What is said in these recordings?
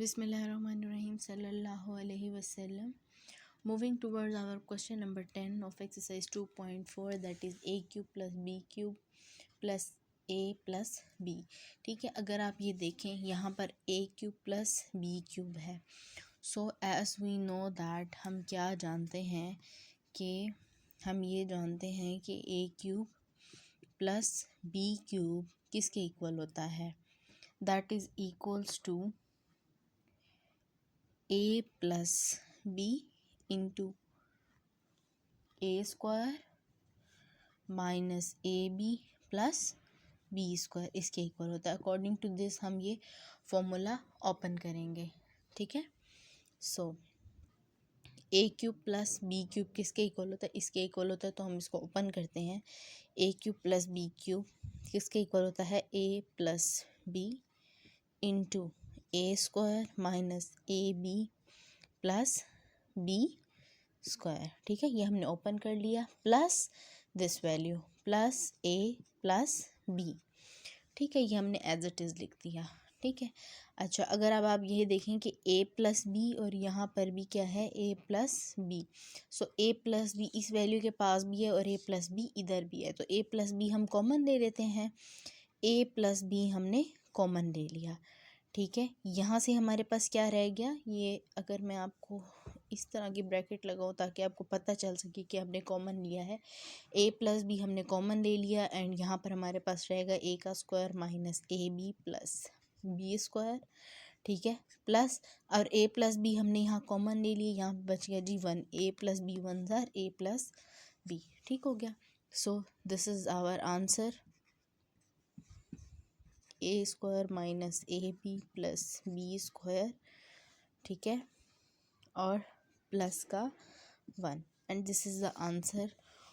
Bismillahirrahmanirrahim. Sallallahu alaihi wasallam. Moving towards our question number 10 of exercise 2.4, that is a cube plus b cube plus a plus b. ठीक है, अगर आप ये देखें यहाँ पर a cube plus b cube है. So as we know that हम क्या जानते हैं कि हम ये जानते हैं कि a cube plus b cube किसके इक्वल होता है. That is equals to a plus b into a square minus A B plus B square इसके इक्वल होता है. अकॉर्डिंग टू दिस हम ये फॉर्मूला ओपन करेंगे. ठीक है, सो a cube plus B cube किसके इक्वल होता है, इसके इक्वल होता है. तो हम इसको ओपन करते हैं. A cube plus B cube किसके इक्वल होता है, a plus B into A square minus A B plus B square. ठीक है, ये हमने ओपन कर लिया. Plus this value plus a plus B. ठीक है, ये हमने एज इट इज़ लिख दिया. ठीक है, अच्छा अगर अब आप ये देखें कि a प्लस बी और यहाँ पर भी क्या है, a plus B. So a plus B इस वैल्यू के पास भी है और a प्लस बी इधर भी है. तो a प्लस बी हम कॉमन ले लेते हैं. a प्लस बी हमने कॉमन ले लिया. ठीक है, यहाँ से हमारे पास क्या रह गया, ये अगर मैं आपको इस तरह की ब्रैकेट लगाऊँ ताकि आपको पता चल सके कि हमने कॉमन लिया है. a प्लस बी हमने कॉमन ले लिया एंड यहाँ पर हमारे पास रहेगा a का square minus A B plus B square. ठीक है, प्लस और a प्लस बी हमने यहाँ कॉमन ले लिया. यहाँ बच गया जी 1. a प्लस बी 1 ज़ार a प्लस बी. ठीक हो गया. So this is our answer, A square minus A B plus B square. ठीक है, और प्लस का 1. And this is the answer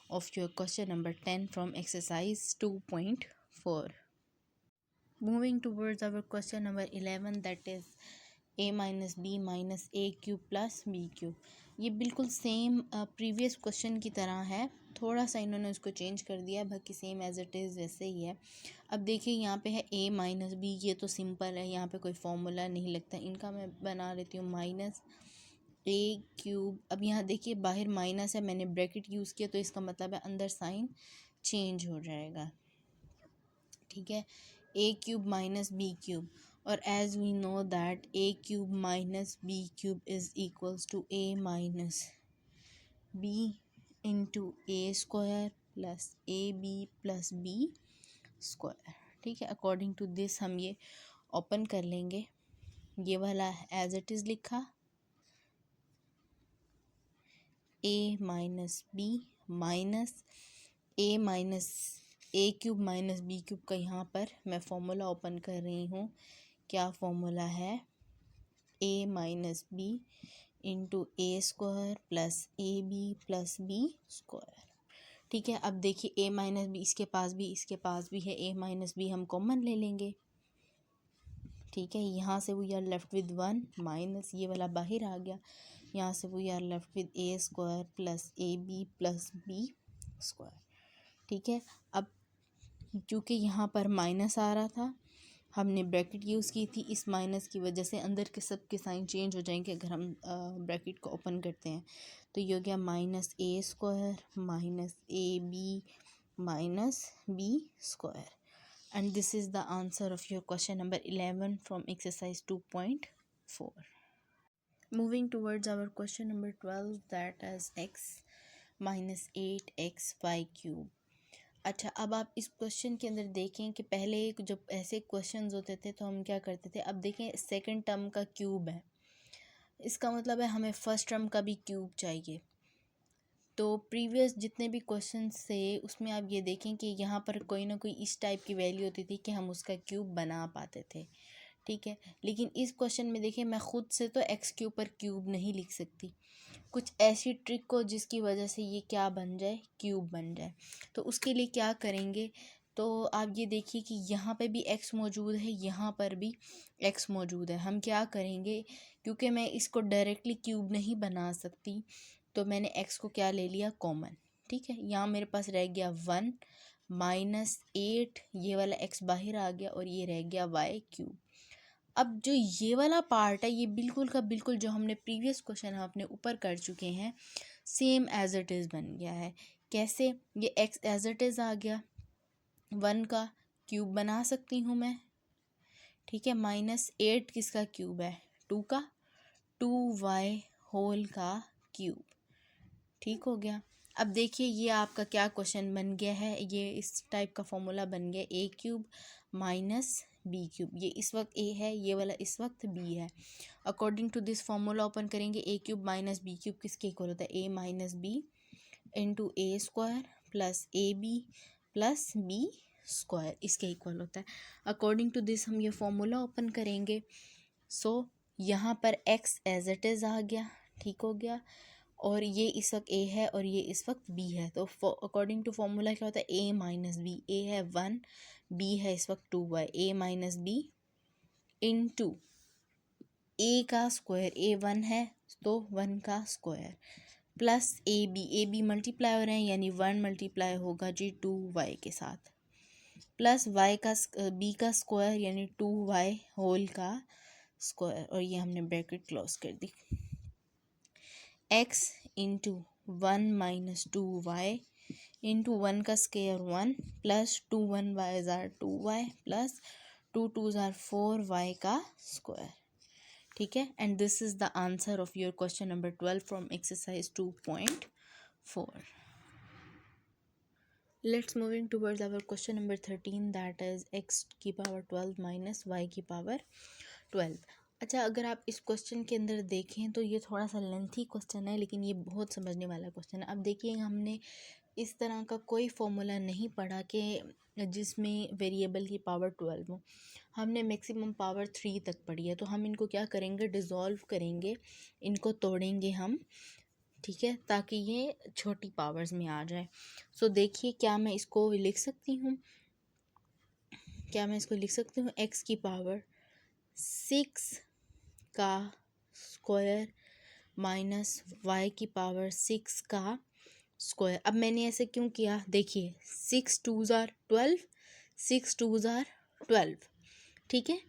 of your question number 10 from exercise 2.4. Moving towards our question number 11, that is a minus B minus A cube plus B cube. ये बिल्कुल same previous question की तरह है, थोड़ा सा इन्होंने उसको चेंज कर दिया, बाकी सेम एज इट इज़ वैसे ही है. अब देखिए यहाँ पे है a माइनस बी, ये तो सिंपल है, यहाँ पे कोई फॉर्मूला नहीं लगता. इनका मैं बना लेती हूँ माइनस ए क्यूब. अब यहाँ देखिए बाहर माइनस है, मैंने ब्रैकेट यूज़ किया तो इसका मतलब है अंदर साइन चेंज हो जाएगा. ठीक है, ए क्यूब माइनस बी क्यूब, और as we know that A cube minus B cube is equals to A minus B into A square plus A B plus B square. ठीक है, अकॉर्डिंग टू दिस हम ये open कर लेंगे. ये वाला as it is लिखा, ए minus B minus A cube minus B cube का यहाँ पर मैं फॉर्मूला ओपन कर रही हूँ. क्या फॉर्मूला है, a minus B into A square plus A B plus B square. ठीक है, अब देखिए a माइनस बी इसके पास भी है, a माइनस बी हम कॉमन ले लेंगे. ठीक है, यहाँ से we are left with 1 minus ये वाला बाहर आ गया. यहाँ से we are left with A square plus A B plus B square. ठीक है, अब क्योंकि यहाँ पर माइनस आ रहा था, हमने ब्रैकेट यूज़ की थी. इस माइनस की वजह से अंदर के सब के साइन चेंज हो जाएंगे अगर हम ब्रैकेट को ओपन करते हैं. तो ये हो गया minus A square minus A B minus B square. And this is the answer of your question number 11 from exercise 2.4. Moving towards our question number 12, that is x minus 8xy cube. अच्छा, अब आप इस question के अंदर देखें कि पहले जब ऐसे क्वेश्चंस होते थे तो हम क्या करते थे. अब देखें सेकंड टर्म का क्यूब है, इसका मतलब है हमें फर्स्ट टर्म का भी क्यूब चाहिए. तो प्रीवियस जितने भी क्वेश्चंस थे उसमें आप ये देखें कि यहाँ पर कोई ना कोई इस टाइप की वैल्यू होती थी कि हम उसका क्यूब बना पाते थे. ठीक है, लेकिन इस क्वेश्चन में देखिए मैं ख़ुद से तो एक्स के ऊपर क्यूब नहीं लिख सकती. कुछ ऐसी ट्रिक हो जिसकी वजह से ये क्या बन जाए, क्यूब बन जाए. तो उसके लिए क्या करेंगे, तो आप ये देखिए कि यहाँ पे भी x मौजूद है, यहाँ पर भी x मौजूद है. हम क्या करेंगे, क्योंकि मैं इसको डायरेक्टली क्यूब नहीं बना सकती तो मैंने x को क्या ले लिया, कॉमन. ठीक है, यहाँ मेरे पास रह गया 1 माइनस 8, ये वाला x बाहर आ गया और ये रह गया y क्यूब. अब जो ये वाला पार्ट है ये बिल्कुल का बिल्कुल जो हमने प्रीवियस क्वेश्चन हम अपने ऊपर कर चुके हैं, सेम एज इट इज़ बन गया है। कैसे? ये x एज इट इज़ आ गया, 1 का क्यूब बना सकती हूँ मैं, ठीक है। -8 किसका क्यूब है? 2 का, 2y होल का क्यूब, ठीक हो गया। अब देखिए ये आपका क्या क्वेश्चन बन गया है, ये इस टाइप का फॉर्मूला बन गया, a cube minus B cube. ये इस वक्त a है, ये वाला इस वक्त b है। According to this formula open करेंगे, a cube minus B cube किसके इक्वल होता है? a minus B into A square plus A B plus B square, इसके इक्वल होता है। अकॉर्डिंग टू दिस हम ये फॉर्मूला ओपन करेंगे। सो यहाँ पर x एज इट इज़ आ गया, ठीक हो गया। और ये इस वक्त a है और ये इस वक्त b है, तो अकॉर्डिंग टू फॉर्मूला क्या होता है? a माइनस बी, a है 1, b है इस वक्त 2y, a minus B into a का स्क्वायर, a 1 है तो 1 का स्क्वायर प्लस ए बी मल्टीप्लाई हो रहे हैं, यानी 1 मल्टीप्लाई होगा जी 2y के साथ, प्लस y का b का स्क्वायर यानी 2y होल का स्क्वायर, और ये हमने ब्रैकेट क्लोज कर दी। x into 1 minus 2y into 1 का स्क्वायर 1 प्लस 2 1 y ज़ार 2y प्लस 2 2 ज़ार 4y का स्क्वायर, ठीक है। And this is the answer of your question number 12 from exercise 2.4. Let's moving towards our question number 13, that is x की power 12 minus y की power 12। अच्छा, अगर आप इस question के अंदर देखें तो ये थोड़ा सा लेंथी क्वेश्चन है, लेकिन ये बहुत समझने वाला क्वेश्चन है। अब देखिए हमने इस तरह का कोई फॉर्मूला नहीं पढ़ा कि जिसमें वेरिएबल की पावर 12 हो। हमने मैक्सिमम पावर 3 तक पढ़ी है, तो हम इनको क्या करेंगे? डिज़ोल्व करेंगे, इनको तोड़ेंगे हम, ठीक है, ताकि ये छोटी पावर्स में आ जाए। सो देखिए क्या मैं इसको लिख सकती हूँ, x की पावर 6 का स्क्वायर माइनस y की पावर 6 का स्क्वायर। अब मैंने ऐसे क्यों किया? देखिए 6 2 ज़ार 12, 6 2 ज़ार 12, ठीक है।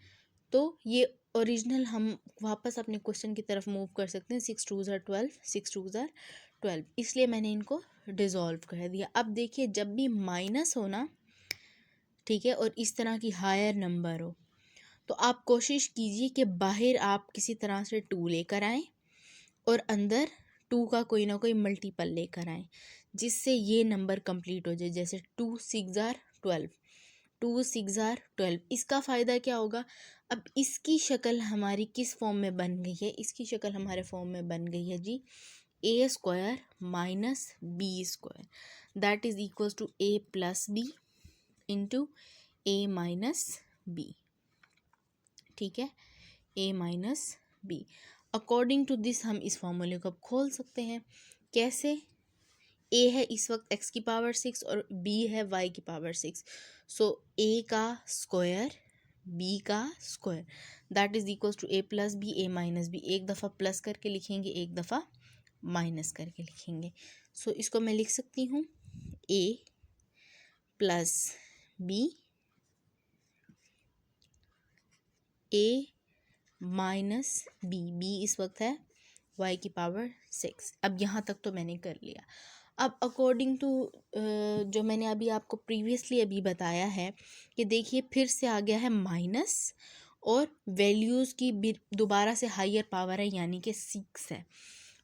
तो ये ओरिजिनल हम वापस अपने क्वेश्चन की तरफ मूव कर सकते हैं। 6 2 ज़ार 12, 6 2 ज़ार 12, इसलिए मैंने इनको डिज़ोल्व कर दिया। अब देखिए जब भी माइनस हो ना, ठीक है, और इस तरह की हायर नंबर हो, तो आप कोशिश कीजिए कि बाहर आप किसी तरह से 2 लेकर आएँ और अंदर 2 का कोई ना कोई मल्टीपल लेकर आएँ, जिससे ये नंबर कंप्लीट हो जाए। जैसे 2 6 ज़ार 12, 2 6 ज़ार 12। इसका फ़ायदा क्या होगा? अब इसकी शक्ल हमारी किस फॉर्म में बन गई है? इसकी शक्ल हमारे फॉर्म में बन गई है जी a square minus B square, that is equals to a plus B into a minus B, ठीक है, a minus B. According to this हम इस फॉर्मूले को अब खोल सकते हैं। कैसे? a है इस वक्त x की पावर 6 और b है y की पावर 6, सो a का स्क्वायर b का square, that is equals to a plus B, a minus B. एक दफ़ा प्लस करके लिखेंगे, एक दफ़ा माइनस करके लिखेंगे। सो इसको मैं लिख सकती हूँ a plus B, a minus B इस वक्त है y की पावर 6। अब यहाँ तक तो मैंने कर लिया। अब अकॉर्डिंग टू जो मैंने अभी आपको प्रीवियसली अभी बताया है कि देखिए फिर से आ गया है माइनस और वैल्यूज़ की दोबारा से हायर पावर है, यानी कि 6 है।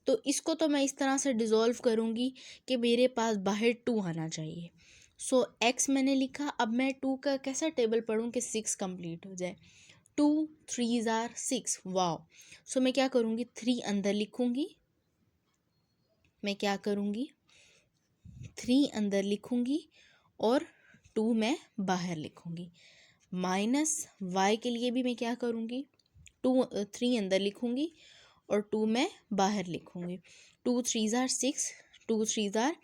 तो इसको तो मैं इस तरह से डिज़ोल्व करूँगी कि मेरे पास बाहर 2 आना चाहिए। सो x मैंने लिखा, अब मैं 2 का कैसा टेबल पढ़ूँ कि 6 कंप्लीट हो जाए। 2 3 ज़ार 6, वाओ। सो मैं क्या करूँगी? 3 अंदर लिखूँगी, मैं क्या करूँगी? 3 अंदर लिखूँगी और 2 मैं बाहर लिखूँगी। माइनस y के लिए भी मैं क्या करूँगी? 3 अंदर लिखूँगी और 2 मैं बाहर लिखूँगी। 2 3 ज़ार 6, 2 3 ज़ार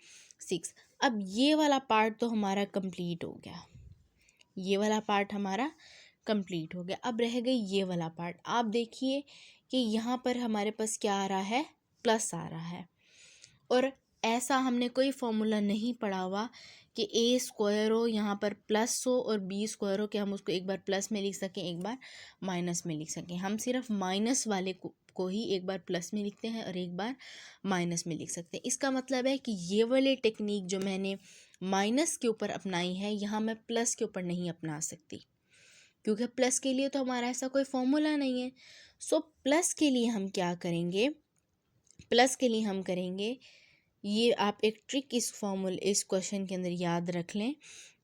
6। अब ये वाला पार्ट तो हमारा कंप्लीट हो गया, ये वाला पार्ट हमारा कंप्लीट हो गया। अब रह गई ये वाला पार्ट। आप देखिए कि यहाँ पर हमारे पास क्या आ रहा है? प्लस आ रहा है, और ऐसा हमने कोई फॉर्मूला नहीं पढ़ा हुआ कि ए स्क्वायर हो, यहाँ पर प्लस हो, और बी स्क्वायर हो कि हम उसको एक बार प्लस में लिख सकें, एक बार माइनस में लिख सकें। हम सिर्फ माइनस वाले को ही एक बार प्लस में लिखते हैं और एक बार माइनस में लिख सकते हैं। इसका मतलब है कि ये वाली टेक्निक जो मैंने माइनस के ऊपर अपनाई है, यहाँ मैं प्लस के ऊपर नहीं अपना सकती, क्योंकि प्लस के लिए तो हमारा ऐसा कोई फॉर्मूला नहीं है। सो प्लस के लिए हम क्या करेंगे, प्लस के लिए हम करेंगे, ये आप एक ट्रिक इस क्वेश्चन के अंदर याद रख लें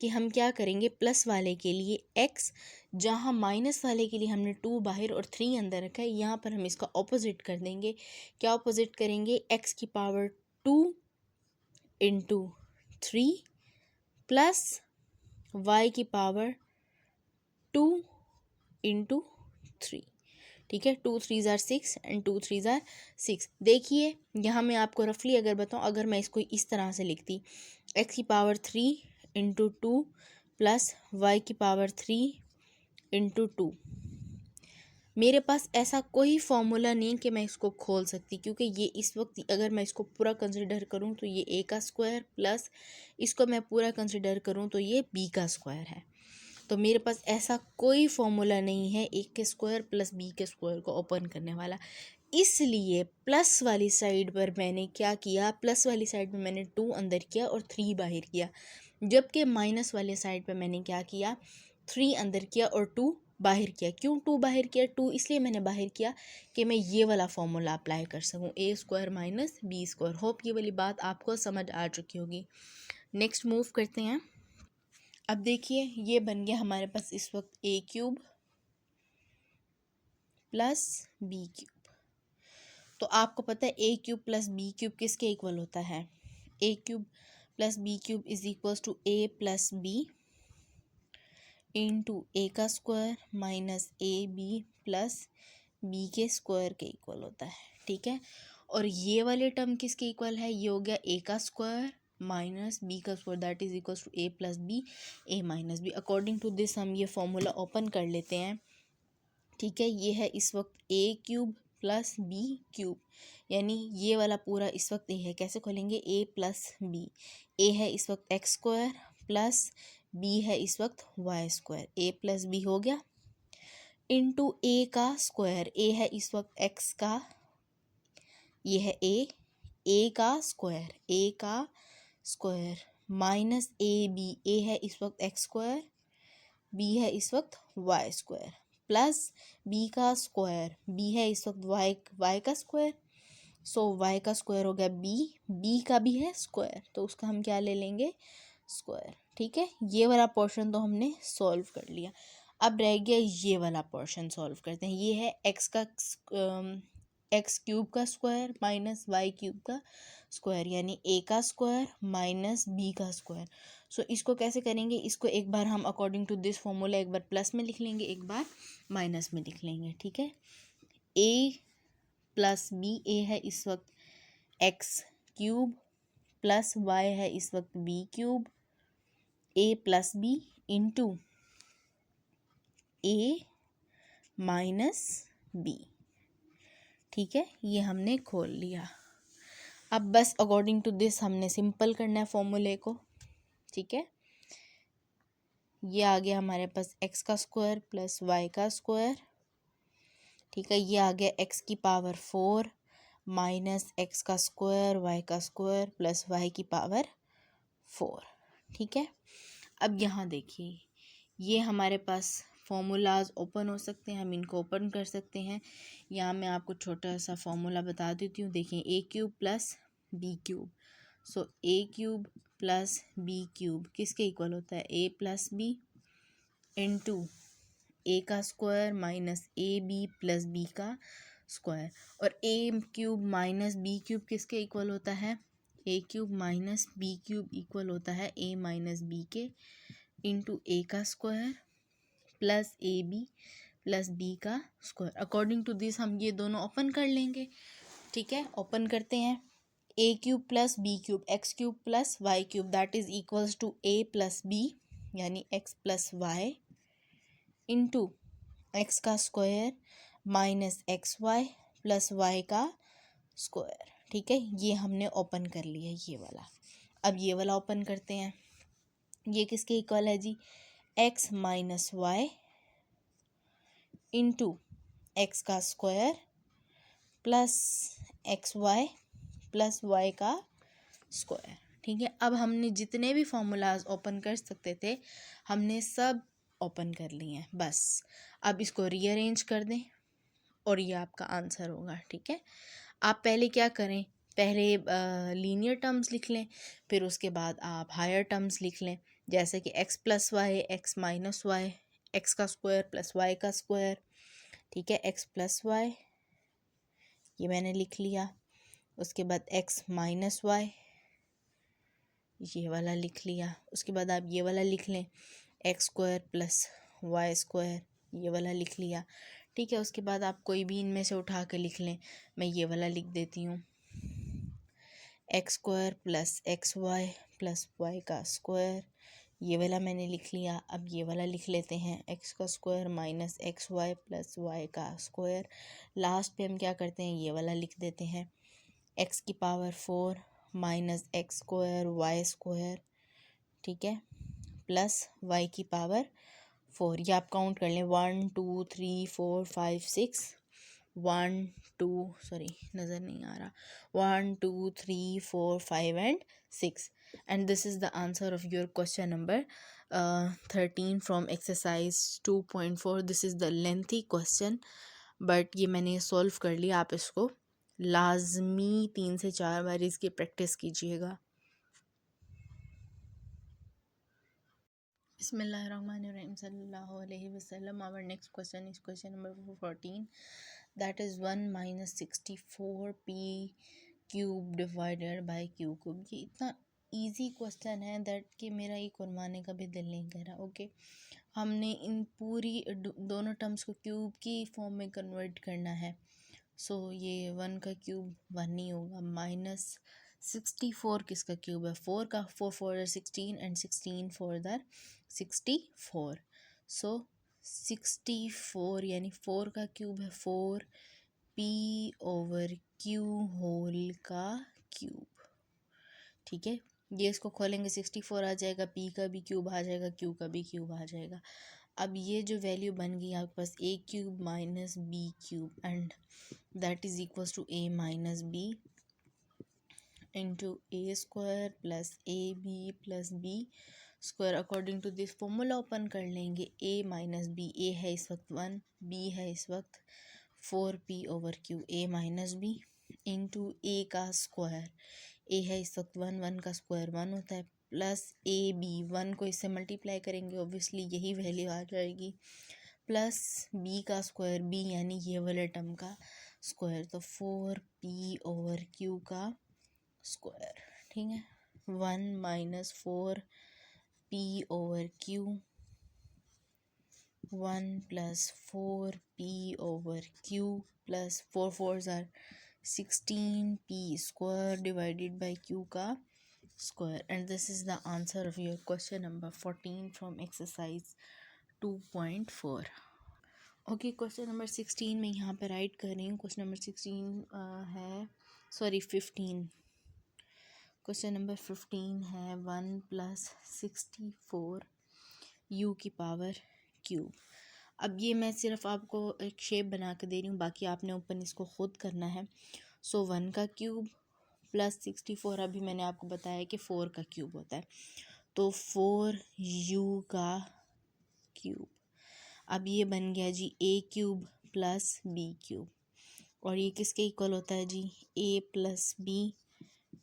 कि हम क्या करेंगे, प्लस वाले के लिए x, जहाँ माइनस वाले के लिए हमने 2 बाहर और 3 अंदर रखा है, यहाँ पर हम इसका ऑपोजिट कर देंगे। क्या ऑपोजिट करेंगे, x की पावर 2 इंटू 3 प्लस y की पावर 2 इंटू 3। ठीक है, 2 3 ज़ार 6 एंड 2 3 ज़ार 6। देखिए यहाँ मैं आपको रफली अगर बताऊँ, अगर मैं इसको इस तरह से लिखती, x की पावर 3 इंटू 2 प्लस y की पावर 3 इंटू 2, मेरे पास ऐसा कोई फॉर्मूला नहीं कि मैं इसको खोल सकती, क्योंकि ये इस वक्त अगर मैं इसको पूरा कंसिडर करूँ तो ये a का स्क्वायर प्लस इसको मैं पूरा कंसिडर करूँ तो ये b का स्क्वायर है। तो मेरे पास ऐसा कोई फॉर्मूला नहीं है a के स्क्वायर प्लस b के स्क्वायर को ओपन करने वाला। इसलिए प्लस वाली साइड पर मैंने क्या किया, प्लस वाली साइड में मैंने 2 अंदर किया और 3 बाहर किया, जबकि माइनस वाले साइड पर मैंने क्या किया, 3 अंदर किया और 2 बाहर किया। क्यों 2 बाहर किया, 2 इसलिए मैंने बाहर किया कि मैं ये वाला फॉर्मूला अप्लाई कर सकूँ, a square minus B square. Hope ये वाली बात आपको समझ आ चुकी होगी। नेक्स्ट मूव करते हैं। अब देखिए ये बन गया हमारे पास इस वक्त a cube plus B cube. तो आपको पता है ए क्यूब प्लस बी क्यूब किसके इक्वल होता है, ए cube plus B cube is equals to A plus B into a का square minus A B plus b के स्क्वायर के इक्वल होता है। ठीक है, और ये वाले टर्म किसके इक्वल है, ये हो गया ए का स्क्वायर माइनस बी का square, that is equals to A plus B A minus B. According to this हम ये फॉर्मूला ओपन कर लेते हैं। ठीक है, ये है इस वक्त a cube plus B cube, यानी ये वाला पूरा इस वक्त ए है। कैसे खोलेंगे, ए प्लस बी, ए है इस वक्त एक्स स्क्वायर प्लस बी है इस वक्त वाई स्क्वायर, ए प्लस बी हो गया इंटू ए का स्क्वायर, ए है इस वक्त एक्स का, ये है ए का स्क्वायर, ए का स्क्वायर माइनस ए है इस वक्त एक्स स्क्वायर, बी है इस वक्त वाई स्क्वायर प्लस बी का स्क्वायर, बी है इस वक्त वाई का स्क्वायर, सो वाई का स्क्वायर हो गया बी का भी है स्क्वायर, तो उसका हम क्या ले लेंगे, स्क्वायर। ठीक है, ये वाला पोर्शन तो हमने सॉल्व कर लिया। अब रह गया ये वाला पोर्शन, सॉल्व करते हैं। ये है एक्स क्यूब का स्क्वायर माइनस वाई क्यूब का स्क्वायर, यानी ए का स्क्वायर माइनस बी का स्क्वायर। सो इसको कैसे करेंगे, इसको एक बार हम अकॉर्डिंग टू दिस फॉर्मूला एक बार प्लस में लिख लेंगे, एक बार माइनस में लिख लेंगे। ठीक है, ए प्लस बी, ए है इस वक्त एक्स क्यूब प्लस वाई है इस वक्त B cube, A plus B into a minus B. ठीक है, ये हमने खोल लिया। अब बस अकॉर्डिंग टू दिस हमने सिंपल करना है फॉर्मूले को। ठीक है, ये आ गया हमारे पास एक्स का स्क्वायर प्लस वाई का स्क्वायर। ठीक है, ये आ गया एक्स की पावर 4 माइनस एक्स का स्क्वायर वाई का स्क्वायर प्लस वाई की पावर 4। ठीक है, अब यहाँ देखिए ये हमारे पास फॉर्मूलाज ओपन हो सकते हैं, हम इनको ओपन कर सकते हैं। यहाँ मैं आपको छोटा सा फॉर्मूला बता देती हूँ। देखिए a cube plus B cube, so a cube plus B cube किसके इक्वल होता है, a plus B into a का square minus A B plus b का स्क्वायर, और a cube minus B cube किसके इक्वल होता है, ए cube minus B cube equal होता है ए माइनस बी के इंटू ए का square plus A B plus b का स्क्वायर। अकॉर्डिंग टू दिस हम ये दोनों ओपन कर लेंगे। ठीक है, ओपन करते हैं। A cube plus B cube, x cube plus y cube, that is equals to A plus b यानी x plus y into x का square minus x Y plus Y का स्क्वायर। ठीक है, ये हमने ओपन कर लिया ये वाला। अब ये वाला ओपन करते हैं। ये किसके इक्वल है जी, x minus y into x का square plus x Y plus Y का स्क्वायर। ठीक है, अब हमने जितने भी फॉर्मूलाज ओपन कर सकते थे हमने सब ओपन कर लिए हैं। बस अब इसको रीअरेंज कर दें और ये आपका आंसर होगा। ठीक है, आप पहले क्या करें, पहले लीनियर टर्म्स लिख लें, फिर उसके बाद आप हायर टर्म्स लिख लें, जैसे कि x plus Y, X minus Y, X का स्क्वायर प्लस वाई का स्क्वायर। ठीक है, x प्लस वाई ये मैंने लिख लिया, उसके बाद x माइनस वाई ये वाला लिख लिया, उसके बाद आप ये वाला लिख लें X square plus Y square ये वाला लिख लिया। ठीक है, उसके बाद आप कोई भी इनमें से उठा के लिख लें, मैं ये वाला लिख देती हूँ X square plus x Y plus Y का स्क्वायर ये वाला मैंने लिख लिया। अब ये वाला लिख लेते हैं एक्स का square minus x Y plus Y का स्क्वायर। लास्ट पे हम क्या करते हैं, ये वाला लिख देते हैं एक्स की power 4 minus X square Y square, ठीक है, प्लस वाई की पावर 4। ये आप काउंट कर लें 1 2 3 4 5 6 1 2 सॉरी नज़र नहीं आ रहा 1 2 3 4 5 and 6 and this is the answer of your question number 13 from exercise 2.4। This is the lengthy question but ये मैंने सॉल्व कर लिया। आप इसको लाजमी 3 से 4 बार इसकी प्रैक्टिस कीजिएगा। Bismillahirrahmanirrahim sallallahu alaihi wasallam. Our next question is question number 14, that is 1 minus 64p cube divided by q cube। ये इतना इजी क्वेश्चन है दैट कि मेरा ये करवाने का भी दिल नहीं कर रहा। ओके, हमने इन पूरी दोनों टर्म्स को क्यूब की फॉर्म में कन्वर्ट करना है। सो ये 1 का क्यूब 1 ही होगा, माइनस 64 किसका क्यूब है, 4 का, 4 4 16 एंड 16 4 दर 64। सो 64 यानी 4 का क्यूब है 4 p ओवर q होल का क्यूब। ठीक है, ये इसको खोलेंगे 64 आ जाएगा, p का भी क्यूब आ जाएगा, q का भी क्यूब आ जाएगा। अब ये जो वैल्यू बन गई आपके पास a cube minus b cube and that is equals to a minus b into A square plus A B plus B square. According to this formula open कर लेंगे, a माइनस बी, ए है इस वक्त 1, b है इस वक्त 4p over q, a minus B into a का square, a है इस वक्त 1, 1 का स्क्वायर 1 होता है, प्लस ए बी, 1 को इससे मल्टीप्लाई करेंगे ऑब्वियसली यही वैल्यू आ जाएगी, प्लस b का स्क्वायर, b यानी ये वाले टर्म का स्क्वायर, तो 4p ओवर q का स्क्वायर। ठीक है, 1 minus 4p over q, 1 plus 4p over q plus 4 4 or 16p square divided by q का square and this is the answer of your question number 14 from exercise 2.4। Okay, question number 16 मैं यहाँ पे right कर रही हूँ। Question number 16 है, sorry 15, question number 15 है 1 plus 64 u की पावर क्यूब। अब ये मैं सिर्फ आपको एक शेप बना के दे रही हूँ, बाकी आपने ओपन इसको खुद करना है। सो 1 का क्यूब प्लस 64, अभी मैंने आपको बताया कि 4 का क्यूब होता है, तो 4u का क्यूब। अब ये बन गया जी a cube plus b cube, और ये किसके इक्वल होता है जी, a plus B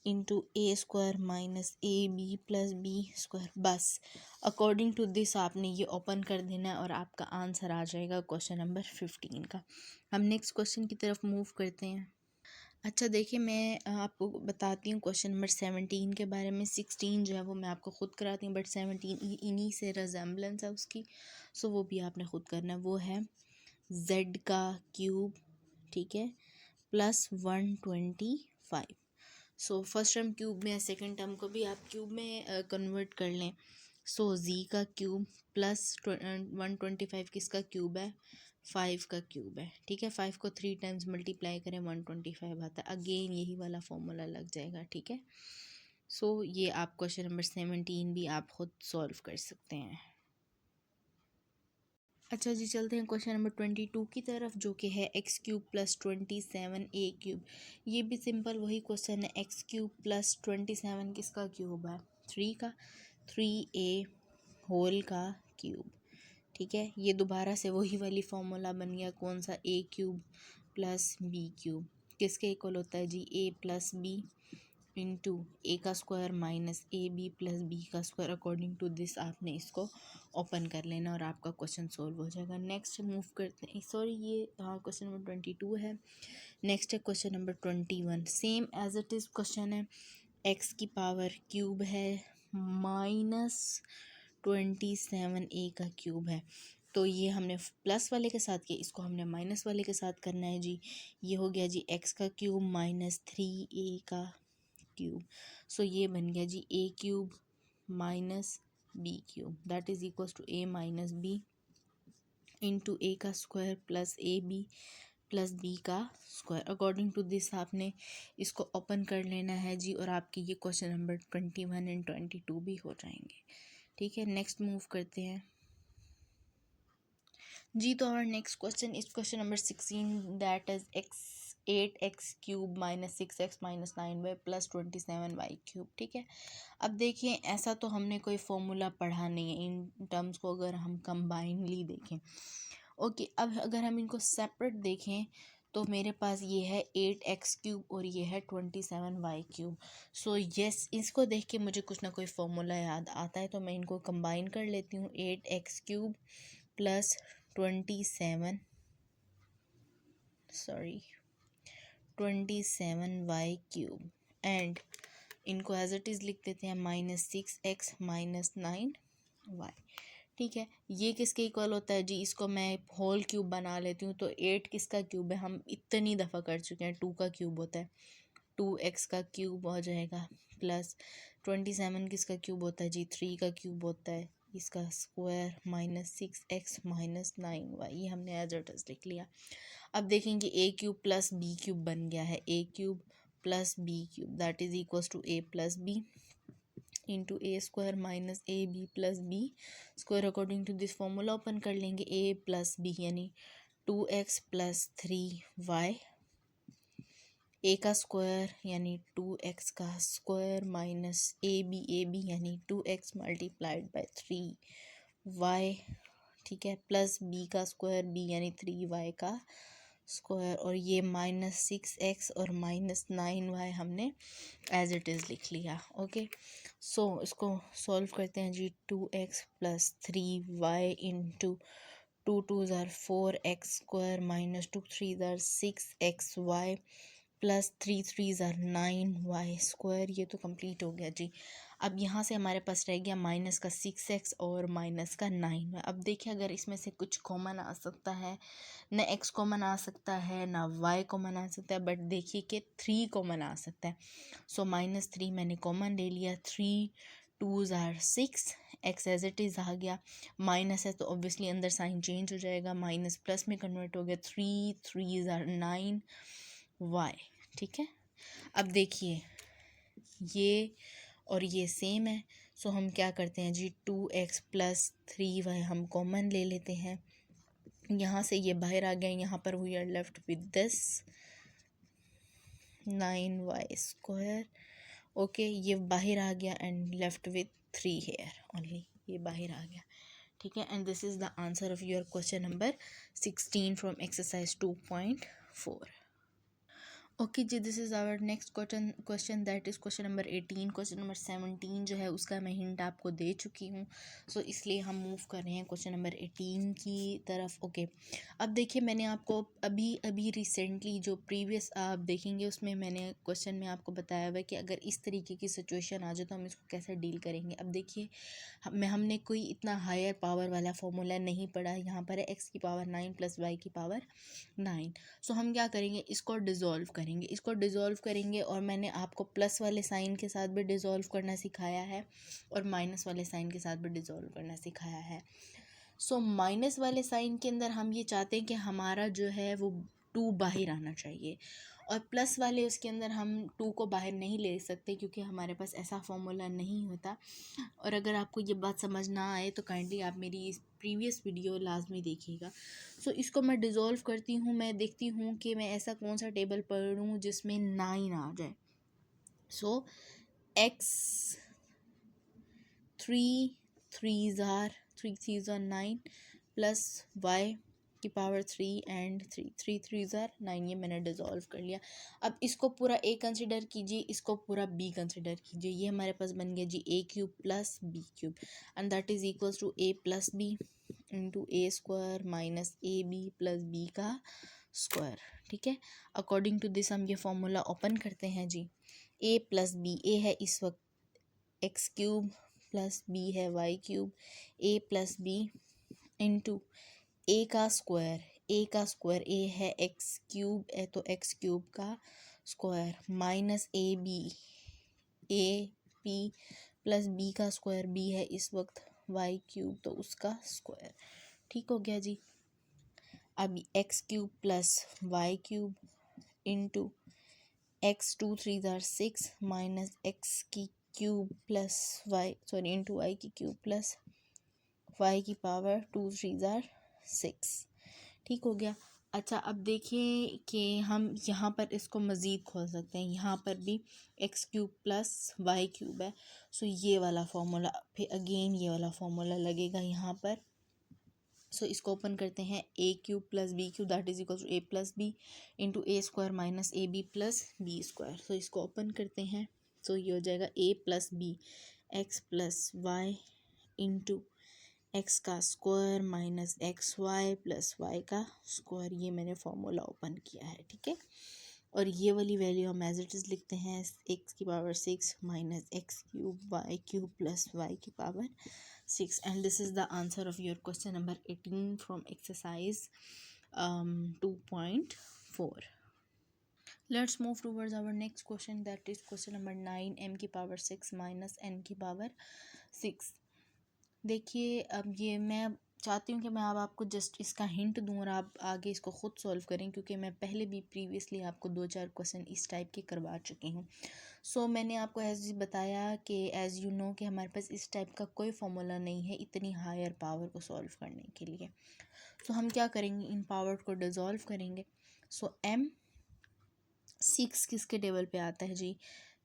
into A square minus A B plus B square. बस अकॉर्डिंग टू दिस आपने ये ओपन कर देना है और आपका आंसर आ जाएगा क्वेश्चन नंबर 15 का। हम नेक्स्ट क्वेश्चन की तरफ मूव करते हैं। अच्छा देखिए, मैं आपको बताती हूँ क्वेश्चन नंबर 17 के बारे में। 16 जो है वो मैं आपको ख़ुद कराती हूँ, बट 17 इन्हीं से रिजेम्बलेंस है उसकी, सो वो भी आपने ख़ुद करना है। वो है z का क्यूब, ठीक है, plus 125। So first term cube में, सेकंड टर्म को भी आप क्यूब में कन्वर्ट कर लें। सो z का क्यूब प्लस 125 किसका क्यूब है, 5 का क्यूब है। ठीक है, 5 को 3 टाइम्स मल्टीप्लाई करें 125 आता है। अगेन यही वाला फॉर्मूला लग जाएगा। ठीक है, सो ये आप क्वेश्चन नंबर 17 भी आप खुद सॉल्व कर सकते हैं। अच्छा जी, चलते हैं क्वेश्चन नंबर 22 की तरफ, जो कि है एक्स क्यूब प्लस 27 ए क्यूब। ये भी सिंपल वही क्वेश्चन है, एक्स क्यूब प्लस 27 किसका क्यूब है? 3 का, 3a होल का क्यूब। ठीक है, ये दोबारा से वही वाली फॉर्मूला बन गया, कौन सा? A cube plus B cube किसके इक्वल होता है जी? A plus B into a का square minus A B plus b का स्क्वायर। अकॉर्डिंग टू दिस आपने इसको ओपन कर लेना और आपका क्वेश्चन सॉल्व हो जाएगा। नेक्स्ट मूव करते हैं, सॉरी ये क्वेश्चन नंबर 22 है। नेक्स्ट है question number 21, same as it is question है, एक्स की पावर क्यूब है माइनस 27a का क्यूब है। तो ये हमने प्लस वाले के साथ किया, इसको हमने माइनस वाले के साथ करना है जी। ये हो गया जी एक्स का क्यूब माइनस 3a का क्यूब। सो ये बन गया जी a cube minus B cube, that is equals to A minus B into a का square plus A B plus b का स्क्वायर। अकॉर्डिंग टू दिस आपने इसको ओपन कर लेना है जी, और आपकी ये क्वेश्चन नंबर 21 एंड 22 भी हो जाएंगे। ठीक है, नेक्स्ट मूव करते हैं जी। तो और next question is question number 16, that is x 8x cube minus 6x minus 9y plus 27y cube. ठीक है, अब देखिए ऐसा तो हमने कोई फॉर्मूला पढ़ा नहीं है इन टर्म्स को, अगर हम कंबाइनली देखें। ओके, अब अगर हम इनको सेपरेट देखें तो मेरे पास ये है 8x क्यूब और ये है 27y क्यूब। सो यस, इसको देख के मुझे कुछ ना कोई फॉर्मूला याद आता है, तो मैं इनको कंबाइन कर लेती हूँ। 8x cube plus 27y cube and इनको एज इट इज़ लिख देते हैं माइनस 6x माइनस 9y। ठीक है, ये किसके इक्वल होता है जी? इसको मैं होल क्यूब बना लेती हूँ। तो 8 किसका क्यूब है? हम इतनी दफ़ा कर चुके हैं, 2 का क्यूब होता है, 2x का क्यूब हो जाएगा प्लस 27 किसका क्यूब होता है जी? 3 का क्यूब होता है, इसका square minus 6x minus 9y। ये हमने एज इट इज़ लिख लिया। अब देखेंगे a cube plus B cube बन गया है, ए cube plus B cube that is equals to A plus B into A square minus A B plus B square. According to this formula open कर लेंगे, ए plus b यानी 2x plus 3y, ए का square यानी 2x का square minus A B यानी 2x multiplied by 3y। ठीक है, plus b का स्क्वायर, बी यानी 3y का स्क्वायर, और ये माइनस 6x और माइनस 9y हमने एज इट इज़ लिख लिया। ओके, सो इसको सॉल्व करते हैं जी। 2x प्लस 3y इंटू 2 2 ज़ार 4x स्क्वायर माइनस 2 3 ज़ार 6xy प्लस 3 3 ज़ार 9y स्क्वायर। ये तो कंप्लीट हो गया जी। अब यहाँ से हमारे पास रह गया माइनस का 6x और माइनस का 9y। अब देखिए अगर इसमें से कुछ कॉमन आ सकता है, ना x कॉमन आ सकता है ना y कॉमन आ सकता है, बट देखिए कि 3 कॉमन आ सकता है। सो माइनस 3 मैंने कॉमन ले लिया, 3 2 ज़ार 6, x एज इट इज़ आ गया, माइनस है तो ऑब्वियसली अंदर साइन चेंज हो जाएगा, माइनस प्लस में कन्वर्ट हो गया, 3 3 ज़ार 9y। ठीक है, अब देखिए ये और ये सेम है, सो हम क्या करते हैं जी, 2x प्लस 3y हम कॉमन ले लेते हैं। यहाँ से ये बाहर आ गया, यहाँ पर we are left with this 9y square. Okay, ये बाहर आ गया and left with 3 here only, ये बाहर आ गया। ठीक है, and this is the answer of your question number 16 from exercise 2.4। Okay जी, this is our next question that is question number 18। Question number 17 जो है उसका मैं हिंट आपको दे चुकी हूँ, सो इसलिए हम मूव कर रहे हैं क्वेश्चन नंबर 18 की तरफ। ओके, अब देखिए मैंने आपको अभी रिसेंटली जो प्रीवियस आप देखेंगे उसमें मैंने क्वेश्चन में आपको बताया हुआ है कि अगर इस तरीके की सिचुएशन आ जाए तो हम इसको कैसे डील करेंगे। अब देखिए हमने कोई इतना हायर पावर वाला फॉर्मूला नहीं पढ़ा, यहाँ पर है एक्स की पावर 9 प्लस वाई की पावर 9। सो हम क्या करेंगे, इसको डिज़ोल्व करेंगे और मैंने आपको प्लस वाले साइन के साथ भी डिज़ोल्व करना सिखाया है और माइनस वाले साइन के साथ भी डिज़ोल्व करना सिखाया है। सो माइनस वाले साइन के अंदर हम ये चाहते हैं कि हमारा जो है वो 2 बाहर आना चाहिए, और प्लस वाले उसके अंदर हम 2 को बाहर नहीं ले सकते क्योंकि हमारे पास ऐसा फॉर्मूला नहीं होता। और अगर आपको ये बात समझ ना आए तो काइंडली आप मेरी इस प्रीवियस वीडियो लाजमी देखिएगा। सो इसको मैं डिज़ोल्व करती हूँ, मैं देखती हूँ कि मैं ऐसा कौन सा टेबल पढ़ूँ जिसमें 9 आ जाए। So x 3 3s are 9 plus y की पावर 3 एंड 3 3s are 9, ये मैंने डिज़ोल्व कर लिया। अब इसको पूरा a कंसिडर कीजिए, इसको पूरा b कंसिडर कीजिए। ये हमारे पास बन गया जी a cube plus b cube, and that is equals to a plus b into A square minus A B plus b का स्क्वायर। ठीक है, अकॉर्डिंग टू दिस हम ये फॉर्मूला ओपन करते हैं जी। a प्लस बी, a है इस वक्त एक्स क्यूब प्लस बी है y cube, a plus B into a का स्क्वायर, ए है एक्स क्यूब है तो एक्स क्यूब का square minus A B plus b का स्क्वायर, बी है इस वक्त वाई क्यूब तो उसका स्क्वायर। ठीक हो गया जी। अब x cube plus y cube into x 2 3 ज़ार 6 माइनस एक्स की cube plus y into y की क्यूब प्लस वाई की पावर 2 3 ज़ार 6। ठीक हो गया। अच्छा, अब देखिए कि हम यहाँ पर इसको मज़ीद खोल सकते हैं। यहाँ पर भी x cube plus y cube है, सो ये वाला फार्मूला, फिर अगेन ये वाला फार्मूला लगेगा यहाँ पर। सो इसको ओपन करते हैं, a cube plus B cube that is equal to A plus B into A square minus A B plus B square. So इसको ओपन करते हैं, सो ये हो जाएगा a plus b x plus y into x का square minus x Y plus Y का square. ये मैंने फॉर्मूला ओपन किया है। ठीक है, और ये वाली वैल्यू हम एज इट इज़ लिखते हैं, एक्स की power 6 minus x cube y cube plus y की power 6, and this is the answer of your question number 18 from exercise 2.4. Let's move towards our next question, that is question number 9, m की power 6 minus n की power 6। देखिए, अब ये मैं चाहती हूँ कि मैं अब आपको जस्ट इसका हिंट दूँ और आप आगे इसको ख़ुद सॉल्व करें, क्योंकि मैं पहले भी प्रीवियसली आपको 2-4 क्वेश्चन इस टाइप के करवा चुकी हूँ। सो मैंने आपको एज बताया कि एज़ यू नो कि हमारे पास इस टाइप का कोई फॉर्मूला नहीं है इतनी हायर पावर को सॉल्व करने के लिए। सो हम क्या करेंगे, इन पावर को डिज़ोल्व करेंगे। सो m 6 किसके टेबल पे आता है जी,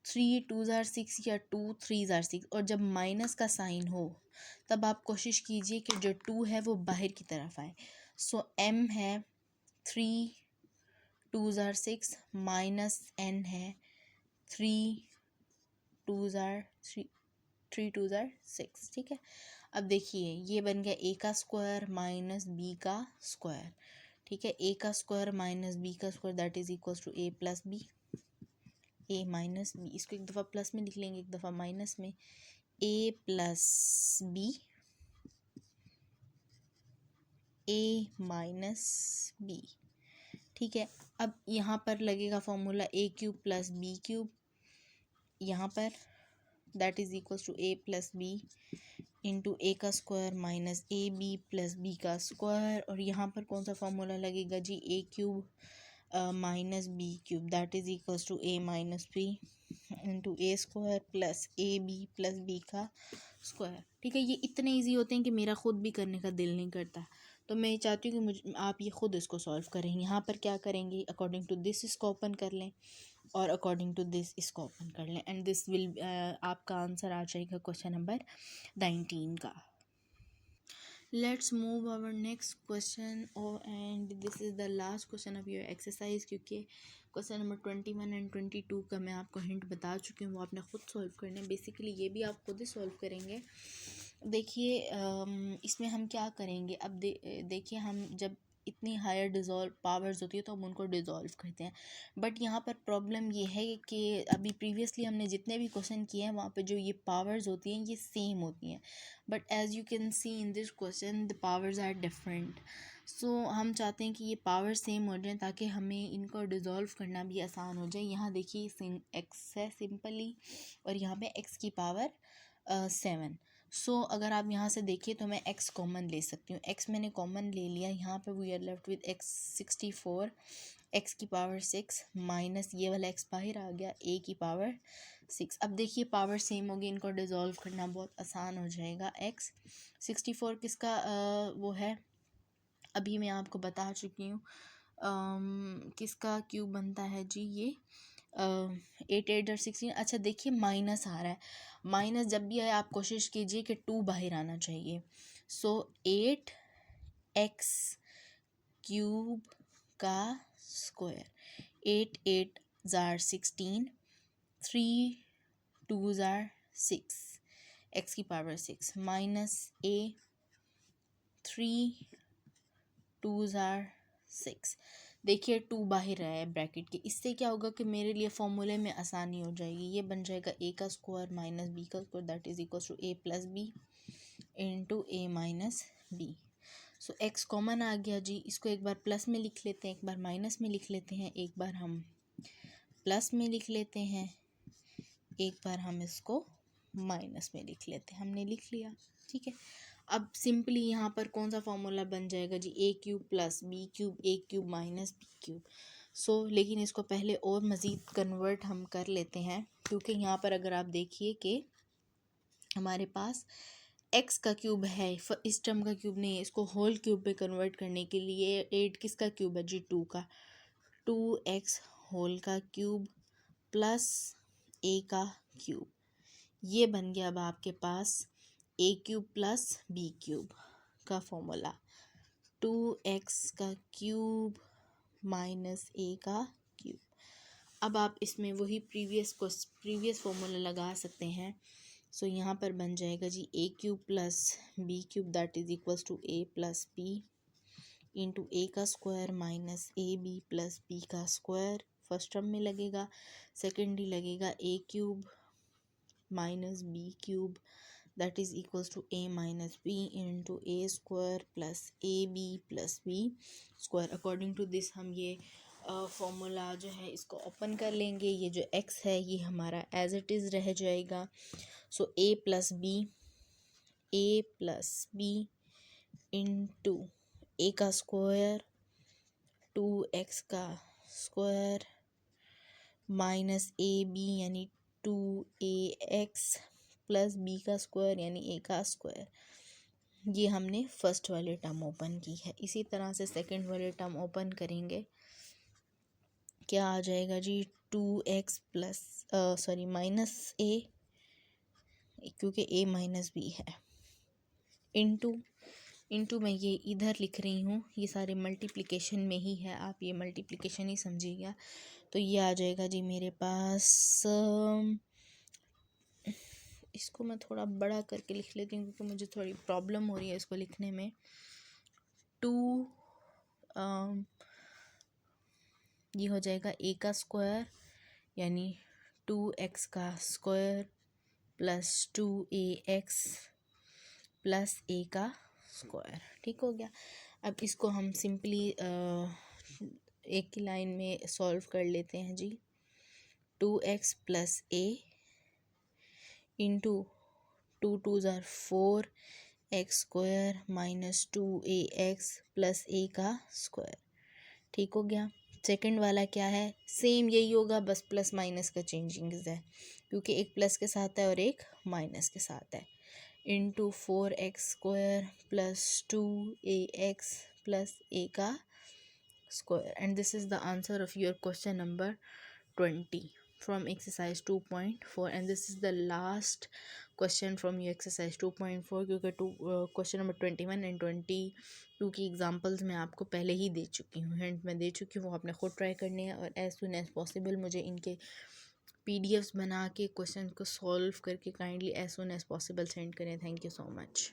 3 2 ज़ार 6 या 2 3 ज़ार 6, और जब माइनस का साइन हो तब आप कोशिश कीजिए कि जो 2 है वो बाहर की तरफ आए। सो m है 3 2 ज़ार 6 माइनस n है 3 2 ज़ार 6। ठीक है, अब देखिए ये बन गया a का स्क्वायर माइनस b का स्क्वायर। ठीक है, a का स्क्वायर माइनस b का square that is equals to a plus B, a minus b, इसको एक दफ़ा प्लस में लिख लेंगे एक दफ़ा माइनस में, a plus B a minus B. ठीक है, अब यहाँ पर लगेगा formula a cube plus B cube यहाँ पर that is equals to a plus B into a का square minus A B plus b का स्क्वायर, और यहाँ पर कौन सा फॉर्मूला लगेगा जी, a cube minus B cube that is equals to A minus B into A square plus A B plus b का स्क्वायर। ठीक है, ये इतने इजी होते हैं कि मेरा ख़ुद भी करने का दिल नहीं करता, तो मैं चाहती हूँ कि मुझे आप ये ख़ुद इसको सॉल्व करें। यहाँ पर क्या करेंगे, अकॉर्डिंग टू दिस इसको ओपन कर लें और अकॉर्डिंग टू दिस इसको ओपन कर लें, एंड दिस विल आपका आंसर आ जाएगा क्वेश्चन नंबर 19 का। Let's move our next question, and this is the last question of your exercise, क्योंकि क्वेश्चन नंबर 21 एंड 22 का मैं आपको हिंट बता चुकी हूँ, वो आपने ख़ुद सॉल्व करना है। बेसिकली ये भी आप खुद ही सॉल्व करेंगे। देखिए इसमें हम क्या करेंगे, अब देखिए हम जब इतनी हायर डिज़ोल्व पावर्स होती है तो हम उनको डिज़ोल्व करते हैं, बट यहाँ पर प्रॉब्लम ये है कि अभी प्रीवियसली हमने जितने भी क्वेश्चन किए हैं वहाँ पे जो ये पावर्स होती हैं ये सेम होती हैं, but as you can see in this question the powers are different. So हम चाहते हैं कि ये पावर सेम हो जाए ताकि हमें इनको डिज़ोल्व करना भी आसान हो जाए। यहाँ देखिए एक्स है सिंपली, और यहाँ पे एक्स की पावर 7। सो अगर आप यहाँ से देखिए तो मैं x कॉमन ले सकती हूँ, x मैंने कॉमन ले लिया, यहाँ पे we are left with x 64 x की पावर 6 माइनस ये वाला एक्स बाहर आ गया ए की पावर 6। अब देखिए पावर सेम होगी, इनको डिज़ोल्व करना बहुत आसान हो जाएगा। एक्स 64 किसका वो है, अभी मैं आपको बता चुकी हूँ किसका क्यूब बनता है जी, ये 8 8 और 16। अच्छा देखिए माइनस आ रहा है, माइनस जब भी आए आप कोशिश कीजिए कि 2 बाहर आना चाहिए। सो 8 एक्स क्यूब का स्क्वायर, 8 8 ज़ार 16, 3 2 ज़ार 6, एक्स की पावर 6 माइनस ए 3 2 ज़ार 6। देखिए 2 बाहर है ब्रैकेट के, इससे क्या होगा कि मेरे लिए फॉर्मूले में आसानी हो जाएगी। ये बन जाएगा ए का स्क्वायर माइनस बी का square that is equal to A plus B into a minus b. So x common आ गया जी, इसको एक बार प्लस में लिख लेते हैं, एक बार माइनस में लिख लेते हैं, एक बार हम प्लस में लिख लेते हैं, एक बार हम इसको माइनस में लिख लेते हैं। हमने लिख लिया, ठीक है। अब सिंपली यहाँ पर कौन सा फॉर्मूला बन जाएगा जी, a cube plus B cube, A cube minus B cube. सो लेकिन इसको पहले और मज़ीद कन्वर्ट हम कर लेते हैं, क्योंकि यहाँ पर अगर आप देखिए कि हमारे पास एक्स का क्यूब है, इस टर्म का क्यूब नहीं है, इसको होल क्यूब में कन्वर्ट करने के लिए 8 किसका क्यूब है जी, 2 का, 2x होल का क्यूब प्लस ए का क्यूब। ये बन गया अब आपके पास ए क्यूब प्लस बी क्यूब का फॉर्मूला, 2x का क्यूब माइनस ए का क्यूब। अब आप इसमें वही प्रीवियस फॉर्मूला लगा सकते हैं। सो यहाँ पर बन जाएगा जी a cube plus B cube that is equals to A plus B into a का square minus A B plus b का स्क्वायर, फर्स्ट टर्म में लगेगा। सेकेंडली लगेगा a cube minus B cube that is equals to A minus B into A square plus A B plus B square. According to this हम ये formula जो है इसको open कर लेंगे। ये जो एक्स है ये हमारा एज इट इज़ रह जाएगा। सो ए प्लस बी इंटू ए का स्क्वायर 2x का स्क्वायर माइनस ए बी यानी 2ax प्लस बी का स्क्वायर यानी ए का स्क्वायर। ये हमने फर्स्ट वाले टर्म ओपन की है। इसी तरह से सेकंड वाले टर्म ओपन करेंगे, क्या आ जाएगा जी, 2x प्लस माइनस ए, क्योंकि ए माइनस बी है, इंटू मैं ये इधर लिख रही हूँ, ये सारे मल्टीप्लिकेशन में ही है, आप ये मल्टीप्लिकेशन ही समझिएगा। तो ये आ जाएगा जी मेरे पास, इसको मैं थोड़ा बड़ा करके लिख लेती हूँ क्योंकि मुझे थोड़ी प्रॉब्लम हो रही है इसको लिखने में। 2 ये हो जाएगा ए का स्क्वायर यानी 2x का square plus 2ax plus a का स्क्वायर, ठीक हो गया। अब इसको हम सिंपली एक की लाइन में सॉल्व कर लेते हैं जी। 2x प्लस ए इंटू 2 2 ज़ार 4 x square minus 2ax plus a का स्क्वायर, ठीक हो गया। सेकंड वाला क्या है, सेम यही होगा, बस प्लस माइनस का चेंजिंग है, क्योंकि एक प्लस के साथ है और एक माइनस के साथ है। Into 4x square plus 2ax plus a का square. And this is the answer of your question number 20 from exercise 2.4 and this is the last question from your exercise 2.4, क्योंकि क्वेश्चन नंबर 21 एंड 22 की examples मैं आपको पहले ही दे चुकी हूँ, hint मैं दे चुकी हूँ, वो आपने खुद ट्राई करनी है और एज सुन एज पॉसिबल मुझे इनके पीडीएफ्स बना के क्वेश्चन को सॉल्व करके kindly as soon as possible send करें। Thank you so much.